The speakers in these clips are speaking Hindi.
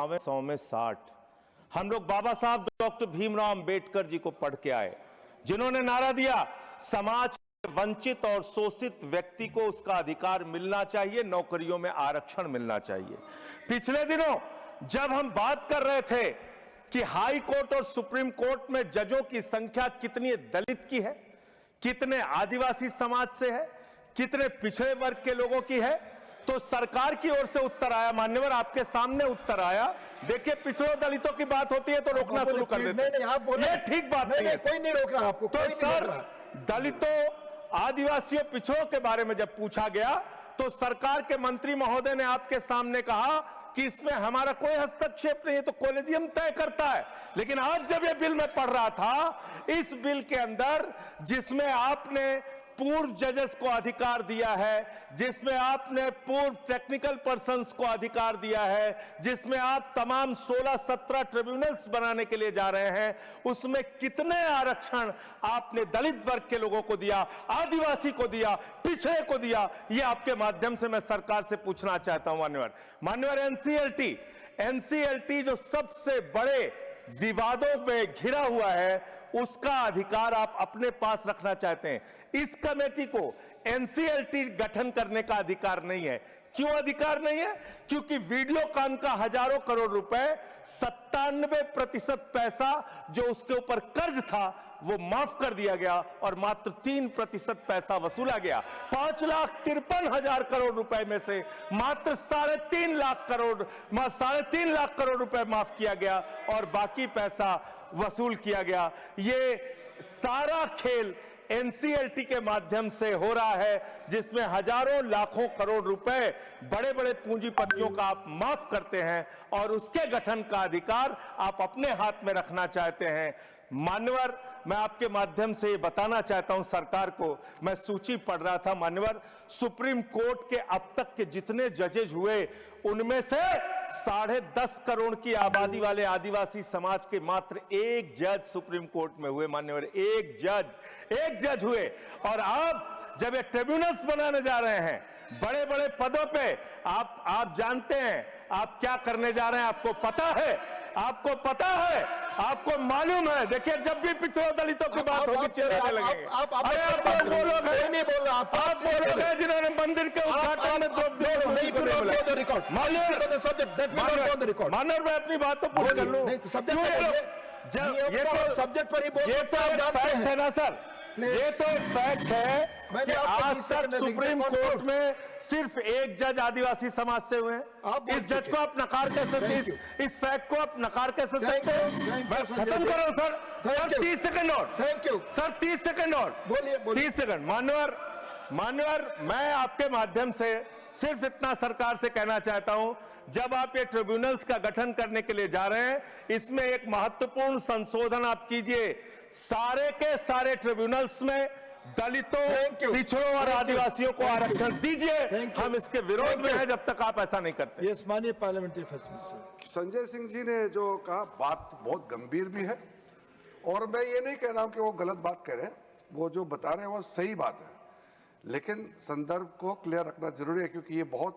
52 100 में 60 हम लोग बाबा साहब डॉक्टर भीमराव अंबेडकर जी को पढ़ के आए, जिन्होंने नारा दिया समाज के वंचित और शोषित व्यक्ति को उसका अधिकार मिलना चाहिए, नौकरियों में आरक्षण मिलना चाहिए। पिछले दिनों जब हम बात कर रहे थे कि हाई कोर्ट और सुप्रीम कोर्ट में जजों की संख्या कितनी दलित की है, कितने आदिवासी समाज से है, कितने पिछड़े वर्ग के लोगों की है, तो सरकार की ओर से उत्तर आया, मान्यवर आपके सामने उत्तर आया। देखिए, पिछड़ों दलितों की बात होती है तो रोकना शुरू कर देते हैं। आप बोले ये ठीक बात नहीं है। कोई नहीं रोक रहा आपको। तो सर, दलितों, आदिवासियों, पिछड़ों के बारे में जब पूछा गया तो सरकार के मंत्री महोदय ने आपके सामने कहा कि इसमें हमारा कोई हस्तक्षेप नहीं है, तो कॉलेजियम तय करता है। लेकिन आज जब ये बिल मैं पढ़ रहा था, इस बिल के अंदर जिसमें आपने पूर्व जजेस को अधिकार दिया है, जिसमें आपने पूर्व टेक्निकल पर्संस को अधिकार दिया है, जिसमें आप तमाम 16-17 ट्रिब्यूनल्स बनाने के लिए जा रहे हैं, उसमें कितने आरक्षण आपने दलित वर्ग के लोगों को दिया, आदिवासी को दिया, पिछड़े को दिया, ये आपके माध्यम से मैं सरकार से पूछना चाहता हूं। मान्यवर एनसीएलटी जो सबसे बड़े विवादों में घिरा हुआ है, उसका अधिकार आप अपने पास रखना चाहते हैं। इस कमेटी को एनसीएलटी गठन करने का अधिकार नहीं है। क्यों अधिकार नहीं है? क्योंकि वीडियोकॉन का हजारों करोड़ रुपए, 97% पैसा जो उसके ऊपर कर्ज था वो माफ कर दिया गया और मात्र 3% पैसा वसूला गया। 5,53,000 करोड़ रुपए में से मात्र 3.5 लाख करोड़ रुपए माफ किया गया और बाकी पैसा वसूल किया गया। ये सारा खेल एनसीएलटी के माध्यम से हो रहा है, जिसमें हजारों लाखों करोड़ रुपए बड़े बड़े पूंजीपतियों का आप माफ करते हैं और उसके गठन का अधिकार आप अपने हाथ में रखना चाहते हैं। मान्यवर, मैं आपके माध्यम से ये बताना चाहता हूं सरकार को, मैं सूची पढ़ रहा था मान्यवर, सुप्रीम कोर्ट के अब तक के जितने जजेज हुए उनमें से 10.5 करोड़ की आबादी वाले आदिवासी समाज के मात्र एक जज सुप्रीम कोर्ट में हुए। मान्यवर, एक जज हुए। और आप जब ये ट्रिब्यूनल्स बनाने जा रहे हैं बड़े बड़े पदों पे, आप जानते हैं आप क्या करने जा रहे हैं, आपको पता है, आपको मालूम है। देखिए, जब भी पिछड़ों दलितों की बात होगी चिल्लाने लगेंगे। आप वो लोग हैं जिन्होंने मंदिर के उद्घाटन में मानव, मैं अपनी बात तो पूरी कर लूं। ये तो सब्जेक्ट पर ही बोल, ये तो फैक्ट है ना सर, ये तो फैक्ट है कि आज तक सुप्रीम कोर्ट में सिर्फ एक जज आदिवासी समाज से हुए हैं। इस जज को आप नकार कैसे, इस फैक्ट को आप नकार कैसे सकते हैं? मैं खत्म कर रहा हूं सर, 30 सेकंड और, थैंक यू सर, 30 सेकंड और, बोलिए 30 सेकंड। मान्यवर, मैं आपके माध्यम से सिर्फ इतना सरकार से कहना चाहता हूं, जब आप ये ट्रिब्यूनल्स का गठन करने के लिए जा रहे हैं, इसमें एक महत्वपूर्ण संशोधन आप कीजिए। सारे के सारे ट्रिब्यूनल्स में दलितों, पिछड़ों और आदिवासियों को आरक्षण दीजिए। हम इसके विरोध में हैं जब तक आप ऐसा नहीं करते। यस, माननीय parliamentary affairs minister. Sanjay Singh ji ने जो कहा, बात बहुत गंभीर भी है और मैं ये नहीं कह रहा हूं कि वो गलत बात कह रहे हैं, वो जो बता रहे हैं वो सही बात है, लेकिन संदर्भ को क्लियर रखना जरूरी है क्योंकि ये बहुत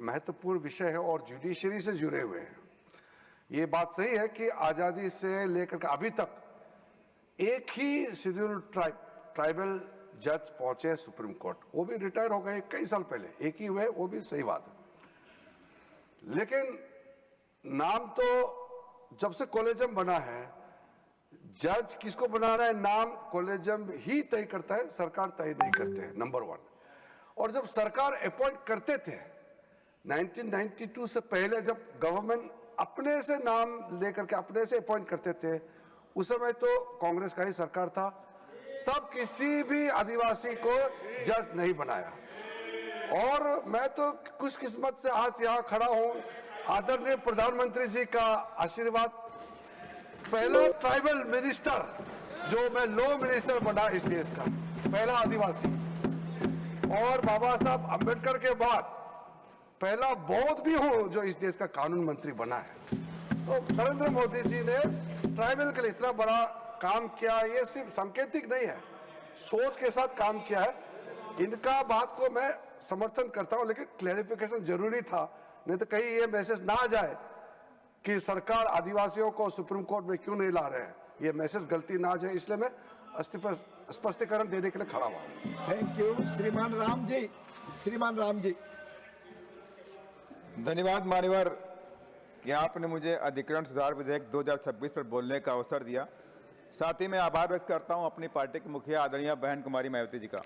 महत्वपूर्ण विषय है और जुडिशरी से जुड़े हुए हैं। ये बात सही है कि आज़ादी से लेकर के अभी तक एक ही शेड्यूल ट्राइबल जज पहुंचे सुप्रीम कोर्ट, वो भी रिटायर हो गए कई साल पहले, एक ही हुए, वो भी सही बात है। लेकिन नाम तो जब से कॉलेजियम बना है, जज किसको बना रहा है नाम कॉलेजियम ही तय करता है, सरकार तय नहीं करते हैं, नंबर 1। और जब सरकार अपॉइंट करते थे 1992 से पहले, जब गवर्नमेंट अपने से नाम लेकर के अपने से अपॉइंट करते थे, उस समय तो कांग्रेस का ही सरकार था, तब किसी भी आदिवासी को जज नहीं बनाया। और मैं तो खुशकिस्मत से आज यहाँ खड़ा हूँ, आदरणीय प्रधानमंत्री जी का आशीर्वाद, पहला ट्राइबल मिनिस्टर जो मैं लॉ मिनिस्टर बना इस देश का, पहला आदिवासी, और बाबा साहब अंबेडकर के बाद पहला बौद्ध भी हूं जो इस देश का कानून मंत्री बना है। तो नरेंद्र मोदी जी ने ट्राइबल के लिए इतना बड़ा काम किया, ये सिर्फ सांकेतिक नहीं है, सोच के साथ काम किया है। इनका बात को मैं समर्थन करता हूं, लेकिन क्लैरिफिकेशन जरूरी था, नहीं तो कहीं ये मैसेज ना आ जाए कि सरकार आदिवासियों को सुप्रीम कोर्ट में क्यों नहीं ला रहे हैं, ये मैसेज गलती ना जाए, इसलिए मैं स्पष्टीकरण देने के लिए खड़ा हुआ हूं। Thank you. श्रीमान राम जी, श्रीमान राम जी। धन्यवाद मान्यवर कि आपने मुझे अधिकरण सुधार विधेयक 2026 पर बोलने का अवसर दिया। साथ ही मैं आभार व्यक्त करता हूं अपनी पार्टी की मुखिया आदरणीय बहन कुमारी मायावती जी का।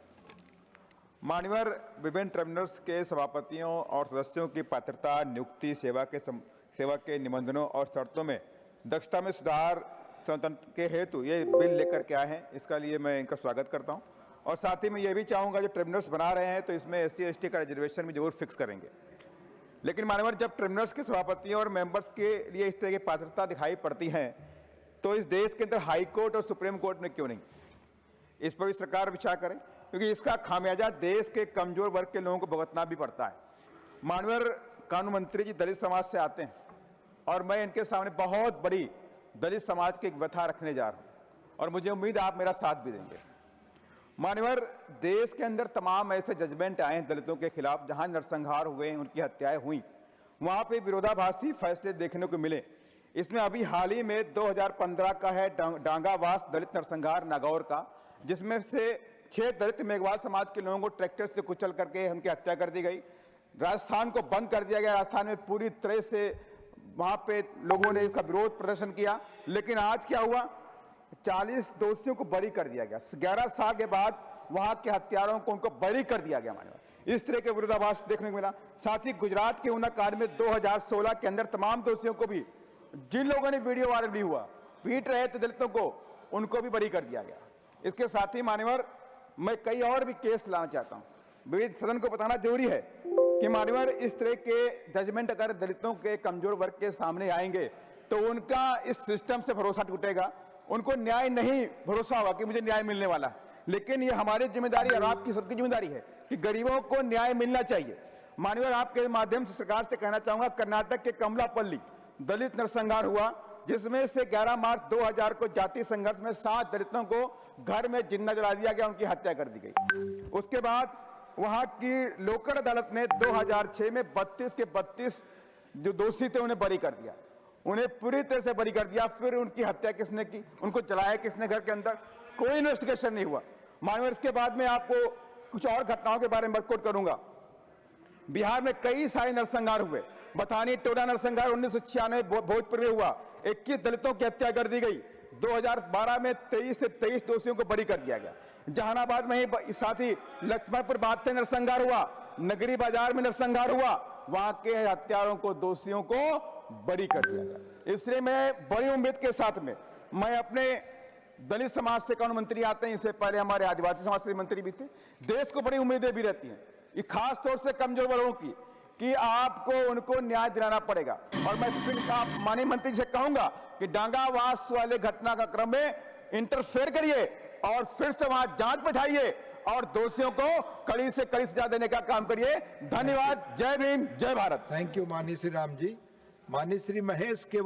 मान्यवर, विभिन्न ट्रिब्यूनल्स के सभापतियों और सदस्यों की पात्रता, नियुक्ति, सेवा के निबंधनों और शर्तों में दक्षता में सुधार स्वतंत्र के हेतु ये बिल लेकर के आए हैं, इसका लिए मैं इनका स्वागत करता हूं। और साथ ही मैं ये भी चाहूँगा जो ट्रिब्यूनल्स बना रहे हैं तो इसमें SC/ST का रिजर्वेशन भी जरूर फिक्स करेंगे। लेकिन मान्यवर, जब ट्रिब्यूनल्स के सभापतियों और मेंबर्स के लिए इस तरह की पात्रता दिखाई पड़ती है तो इस देश के अंदर हाई कोर्ट और सुप्रीम कोर्ट में क्यों नहीं? इस पर भी सरकार विचार करे, क्योंकि इसका खामियाजा देश के कमजोर वर्ग के लोगों को भुगतना भी पड़ता है। मान्यवर, कानून मंत्री जी दलित समाज से आते हैं और मैं इनके सामने बहुत बड़ी दलित समाज की एक व्यथा रखने जा रहा हूं और मुझे उम्मीद है आप मेरा साथ भी देंगे। मान्यवर, देश के अंदर तमाम ऐसे जजमेंट आए हैं दलितों के खिलाफ, जहां नरसंहार हुए, उनकी हत्याएं हुई, वहां पे विरोधाभासी फैसले देखने को मिले। इसमें अभी हाल ही में 2015 का है डांगावास दलित नरसंहार नागौर का, जिसमें से 6 दलित मेघवाल समाज के लोगों को ट्रैक्टर से कुचल करके उनकी हत्या कर दी गई। राजस्थान को बंद कर दिया गया। राजस्थान में पूरी तरह से वहां पे लोगों ने इसका विरोध प्रदर्शन किया। लेकिन आज क्या हुआ, 40 दोषियों को बरी कर दिया गया। 11 साल के बाद वहां के हत्यारों को उनको बरी कर दिया गया। मानव इस तरह के विरोधाभास देखने को मिला। साथ ही गुजरात के उना कांड में 2016 के अंदर तमाम दोषियों को भी, जिन लोगों ने वीडियो वायरल भी हुआ, पीट रहे थे दलितों को, उनको भी बरी कर दिया गया। इसके साथ ही मान्यवर, मैं कई और भी केस लाना चाहता हूं। सदन को बताना जरूरी है कि मान्यवर, इस तरह के जजमेंट अगर दलितों के कमजोर वर्ग के सामने आएंगे तो उनका इस सिस्टम से भरोसा टूटेगा, उनको न्याय नहीं भरोसा होगा कि मुझे न्याय मिलने वाला है। लेकिन ये हमारी जिम्मेदारी और आपकी सबकी जिम्मेदारी है कि गरीबों को न्याय मिलना चाहिए। मान्यवर, आपके माध्यम से सरकार से कहना चाहूंगा, कर्नाटक के कमलापल्ली दलित नरसंहार हुआ, जिसमें से 11 मार्च 2000 को जातीय संघर्ष में 7 दलितों को घर में जिंदा जला दिया गया, उनकी हत्या कर दी गई। उसके बाद वहां की लोकल अदालत ने 2006 में 32 के 32 जो दोषी थे उन्हें बरी कर दिया, उन्हें पूरी तरह से बरी कर दिया। फिर उनकी हत्या किसने की, उनको जलाया किसने घर के अंदर, कोई इन्वेस्टिगेशन नहीं हुआ। मानव, इसके बाद में आपको कुछ और घटनाओं के बारे में रिपोर्ट करूंगा। बिहार में कई सारे नरसंहार हुए। बथानी टोला नरसंहार 1996 भोजपुर में हुआ, 21 दलितों की हत्या कर दी गई। 2012 में 23 से 23 दोषियों को बरी कर दिया गया। जहानाबाद में ही साथ ही लक्ष्मणपुर बात से नरसंहार हुआ, नगरी बाजार में नरसंहार हुआ, वहां के हत्यारों को, दोषियों को बरी कर दिया गया। इसलिए मैं बड़ी उम्मीद के साथ में, मैं अपने दलित समाज से कानून मंत्री आते हैं, इससे पहले हमारे आदिवासी समाज से मंत्री भी थे, देश को बड़ी उम्मीदें भी रहती हैं, ये खास तौर से कमजोर वर्गों की, कि आपको उनको न्याय दिलाना पड़ेगा। और मैं माननीय मंत्री से कहूंगा कि डांगावास वाले घटना का क्रम में इंटरफेयर करिए और फिर से वहां जांच बैठाइए और दोषियों को कड़ी से कड़ी सजा देने का काम करिए। धन्यवाद। जय भीम, जय भारत। थैंक यू माननीय श्री राम जी। माननीय श्री महेश के